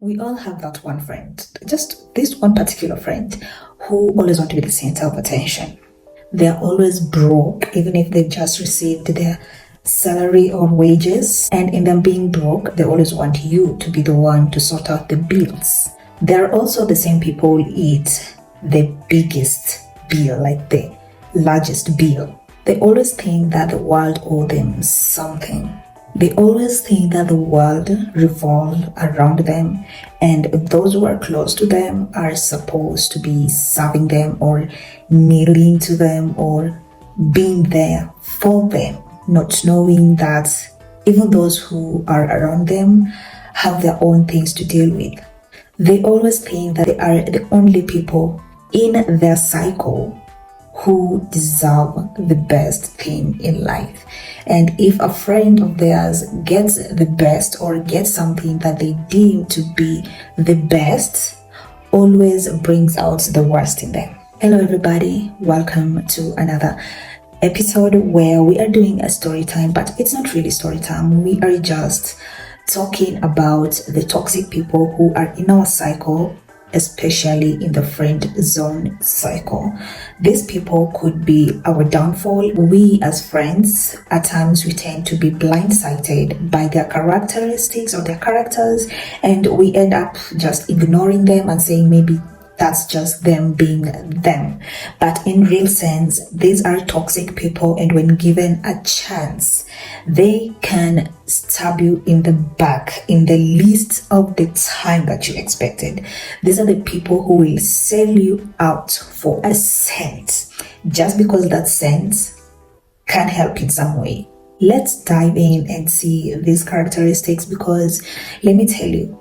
We all have that one friend, just this one particular friend who always want to be the center of attention. They're always broke, even if they've just received their salary or wages. And in them being broke, they always want you to be the one to sort out the bills. They're also the same people who eat the biggest bill, like the largest bill. They always think that the world owes them something. They always think that the world revolves around them, and those who are close to them are supposed to be serving them or kneeling to them or being there for them, not knowing that even those who are around them have their own things to deal with. They always think that they are the only people in their cycle who deserve the best thing in life. And if a friend of theirs gets the best or gets something that they deem to be the best, always brings out the worst in them. Hello everybody, welcome to another episode where we are doing a story time, but it's not really story time. We are just talking about the toxic people who are in our cycle, especially in the friend zone cycle. These people could be our downfall. We as friends, at times we tend to be blindsided by their characteristics or their characters, and we end up just ignoring them and saying maybe that's just them being them. But in real sense, these are toxic people, and when given a chance, they can stab you in the back in the least of the time that you expected. These are the people who will sell you out for a cent just because that cent can help in some way. Let's dive in and see these characteristics, because let me tell you,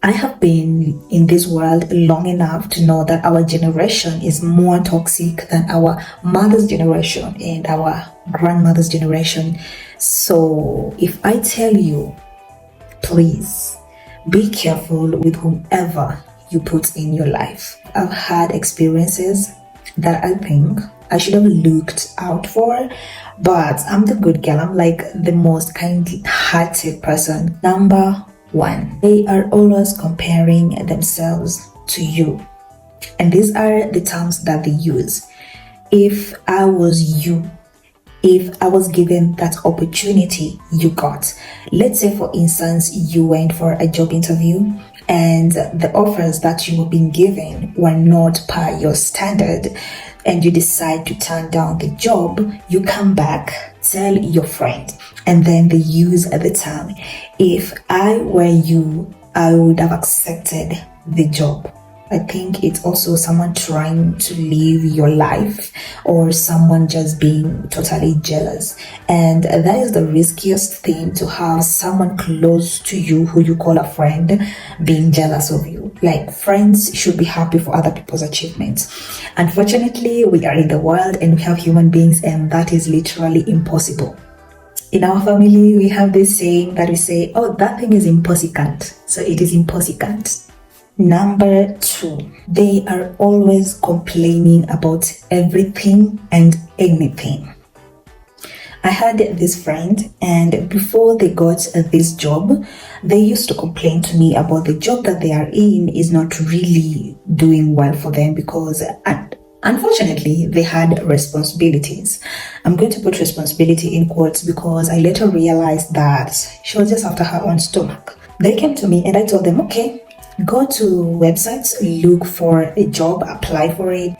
I have been in this world long enough to know that our generation is more toxic than our mother's generation and our grandmother's generation. So if I tell you, please be careful with whomever you put in your life. I've had experiences that I think I should have looked out for, but I'm the good girl. I'm like the most kind-hearted person. Number one, they are always comparing themselves to you. And these are the terms that they use. If I was you, if I was given that opportunity you got. Let's say, for instance, you went for a job interview and the offers that you were being given were not per your standard, and you decide to turn down the job. You come back, tell your friend, and then they use the term, if I were you, I would have accepted the job. I think it's also someone trying to live your life, or someone just being totally jealous. And that is the riskiest thing, to have someone close to you who you call a friend being jealous of you. Like, friends should be happy for other people's achievements. Unfortunately, we are in the world and we have human beings, and that is literally impossible. In our family, we have this saying that we say, oh, that thing is impossible. So it is impossible. Number two, they are always complaining about everything and anything. I had this friend, and before they got this job, they used to complain to me about the job that they are in is not really doing well for them, because unfortunately, they had responsibilities. I'm going to put responsibility in quotes, because I later realized that she was just after her own stomach. They came to me and I told them, okay, go to websites, look for a job, apply for it.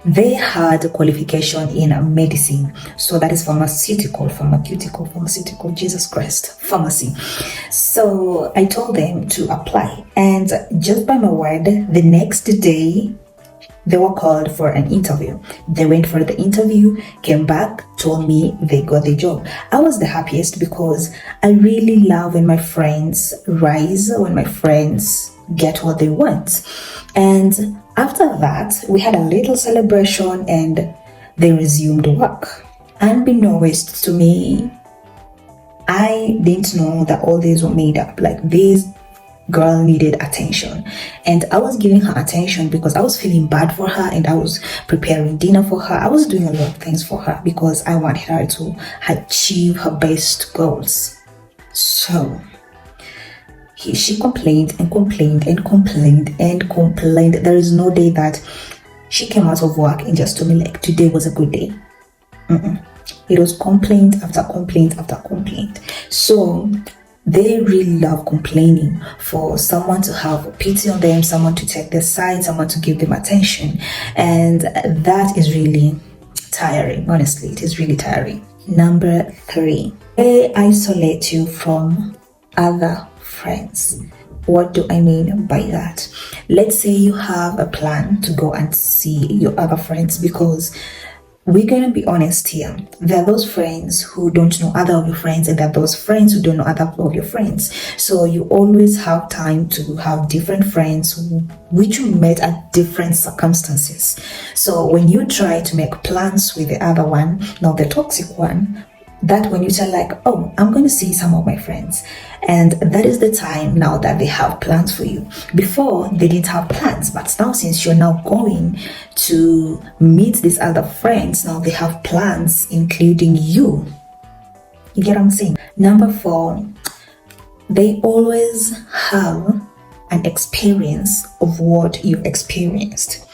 They had a qualification in medicine, so that is pharmaceutical, Jesus Christ, pharmacy. So I told them to apply, and just by my word, the next day they were called for an interview. They went for the interview, came back, told me they got the job. I was the happiest, because I really love when my friends rise, when my friends get what they want. And after that, we had a little celebration and they resumed work. Unbeknownst to me, I didn't know that all these were made up. Like, this girl needed attention, and I was giving her attention because I was feeling bad for her, and I was preparing dinner for her. I was doing a lot of things for her because I wanted her to achieve her best goals. So She complained and complained and complained and complained. There is no day that she came out of work and just told me like today was a good day. It was complaint after complaint after complaint. So they really love complaining, for someone to have pity on them, someone to take their side, someone to give them attention. And that is really tiring. Honestly, it is really tiring. Number 3, they isolate you from other friends. What do I mean by that? Let's say you have a plan to go and see your other friends, because we're going to be honest here. There are those friends who don't know other of your friends, and there are those friends who don't know other of your friends. So you always have time to have different friends which you met at different circumstances. So when you try to make plans with the other one, now the toxic one, that when you tell like, oh, I'm going to see some of my friends, and that is the time now that they have plans for you. Before they didn't have plans, but now since you're now going to meet these other friends, now they have plans including you. You get what I'm saying? Number 4, they always have an experience of what you've experienced.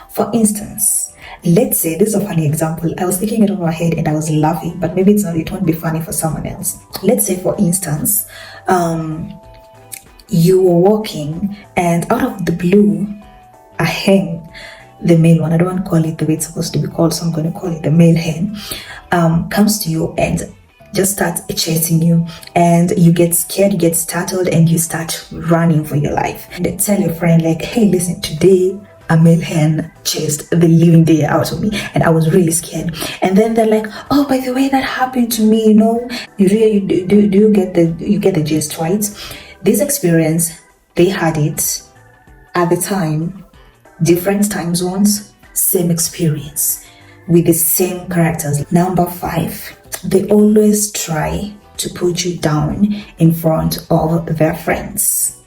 For instance, let's say, this is a funny example. I was thinking it over my head and I was laughing, but maybe it won't be funny for someone else. Let's say, for instance, you were walking and out of the blue, a hen, the male one, I don't want to call it the way it's supposed to be called, so I'm going to call it the male hen, comes to you and just starts chasing you, and you get scared, you get startled, and you start running for your life. And tell your friend like, hey, listen, today a male hen chased the living day out of me and I was really scared. And then they're like, oh, by the way, that happened to me, you know. You get the gist, right? This experience, they had it at the time, different time zones, same experience with the same characters. Number 5, they always try to put you down in front of their friends.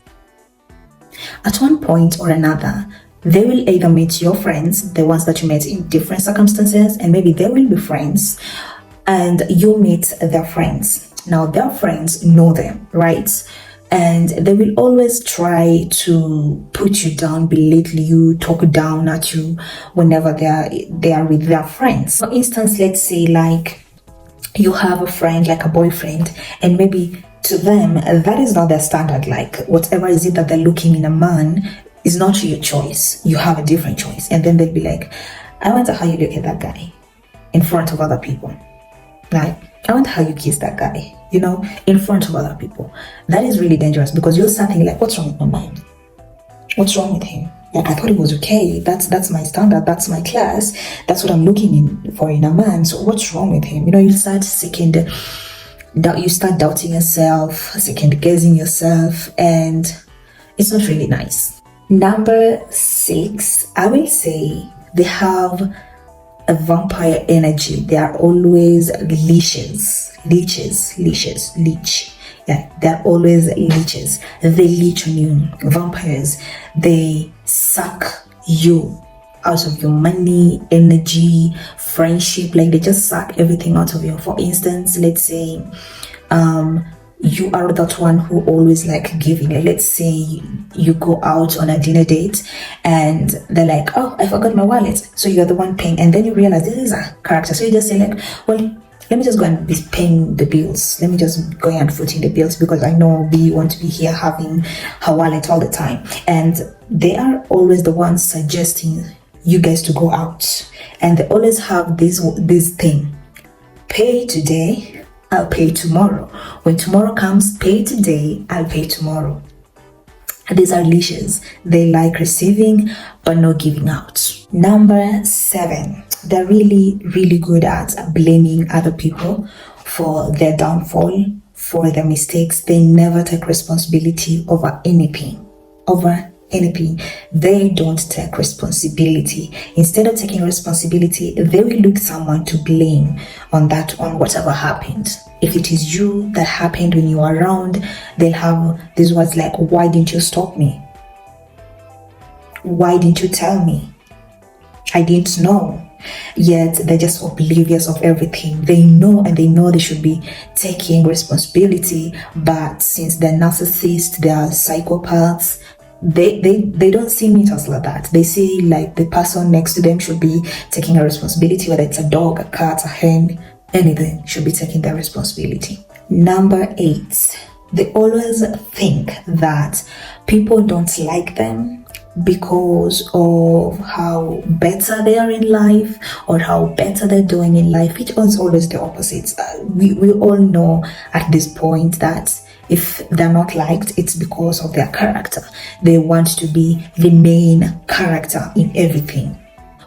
At one point or another, they will either meet your friends, the ones that you met in different circumstances, and maybe they will be friends, and you meet their friends. Now, their friends know them, right? And they will always try to put you down, belittle you, talk down at you whenever they are with their friends. For instance, let's say like you have a friend, like a boyfriend, and maybe to them, that is not their standard. Like whatever is it that they're looking in a man is not your choice. You have a different choice. And then they'll be like, I wonder how you look at that guy in front of other people. Like, I wonder how you kiss that guy, you know, in front of other people. That is really dangerous, because you're starting like, what's wrong with my man? What's wrong with him? Like, I thought it was okay. That's my standard. That's my class. That's what I'm looking for in a man. So what's wrong with him? You know, you start you start doubting yourself, second guessing yourself, and it's not really nice. Number 6, I will say they have a vampire energy. They are always leeches. Yeah, they're always leeches. They leech on you. Vampires, they suck you out of your money, energy, friendship. Like, they just suck everything out of you. For instance, let's say you are that one who always like giving. Like, let's say you go out on a dinner date and they're like, oh, I forgot my wallet, so you're the one paying, and then you realize this is a character, so you just say like, well, let me just go and be paying the bills, let me just go and footing the bills, because I know we want to be here having her wallet all the time. And they are always the ones suggesting you guys to go out, and they always have this thing: pay today, I'll pay tomorrow. When tomorrow comes, pay today, I'll pay tomorrow. These are leashes. They like receiving but not giving out. Number 7, they're really, really good at blaming other people for their downfall, for their mistakes. They never take responsibility over anything. They don't take responsibility. Instead of taking responsibility, they will look someone to blame on whatever happened. If it is you that happened when you were around, they'll have these words like, why didn't you stop me? Why didn't you tell me? I didn't know. yet they're just oblivious of everything. They know they should be taking responsibility, but since they're narcissists, they are psychopaths, they don't see it like that. They see like the person next to them should be taking a responsibility, whether it's a dog, a cat, a hen, anything should be taking their responsibility. Number 8, they always think that people don't like them because of how better they are in life or how better they're doing in life, which is always the opposite. We all know at this point that if they're not liked, it's because of their character. They want to be the main character in everything.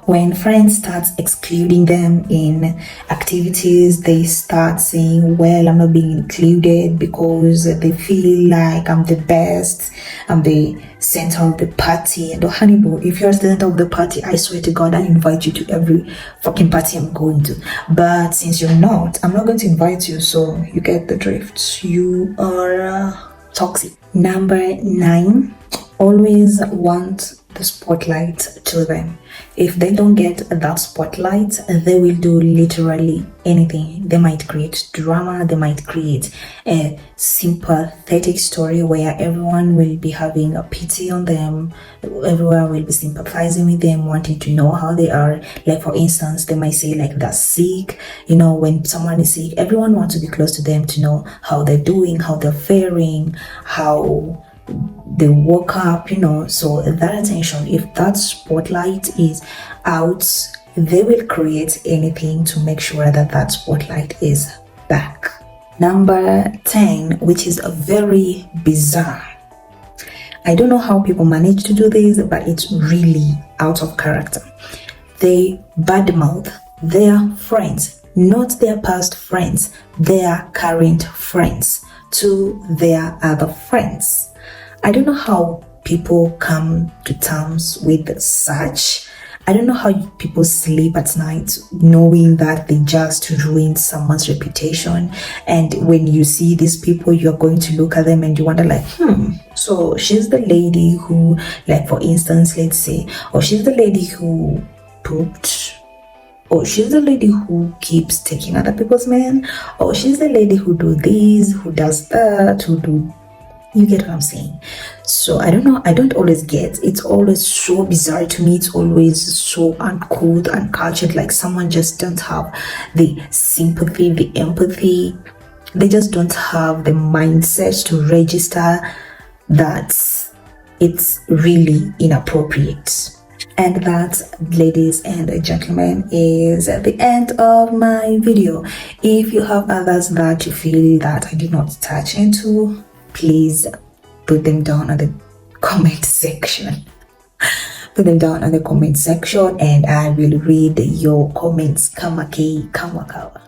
When friends start excluding them in activities, they start saying, well, I'm not being included because they feel like I'm the best, I'm the center of the party. And honey boo, if you're the center of the party, I swear to God, I invite you to every fucking party I'm going to. But since you're not, I'm not going to invite you, so you get the drift. You are toxic. Number 9, always want the spotlight to them. If they don't get that spotlight, they will do literally anything. They might create drama, they might create a sympathetic story where everyone will be having a pity on them, everyone will be sympathizing with them, wanting to know how they are. Like for instance, they might say like they're sick. When someone is sick, everyone wants to be close to them to know how they're doing, how they're faring, how they woke up, so that attention, if that spotlight is out, they will create anything to make sure that that spotlight is back. Number 10, which is very bizarre. I don't know how people manage to do this, but it's really out of character. They badmouth their friends, not their past friends, their current friends, to their other friends. I don't know how people come to terms with such. I don't know how people sleep at night knowing that they just ruined someone's reputation. And when you see these people, you're going to look at them and you wonder like, so she's the lady who, like for instance, let's say, or she's the lady who pooped, or she's the lady who keeps taking other people's men, or she's the lady who do this, who does that, who do. You get what I'm saying? So I don't know. I don't always get. It's always so bizarre to me. It's always so uncool, uncultured. Like someone just don't have the sympathy, the empathy. They just don't have the mindset to register that it's really inappropriate. And that, ladies and gentlemen, is the end of my video. If you have others that you feel that I did not touch into, please put them down in the comment section. Put them down in the comment section and I will read your comments. Kamaki Kamakawa.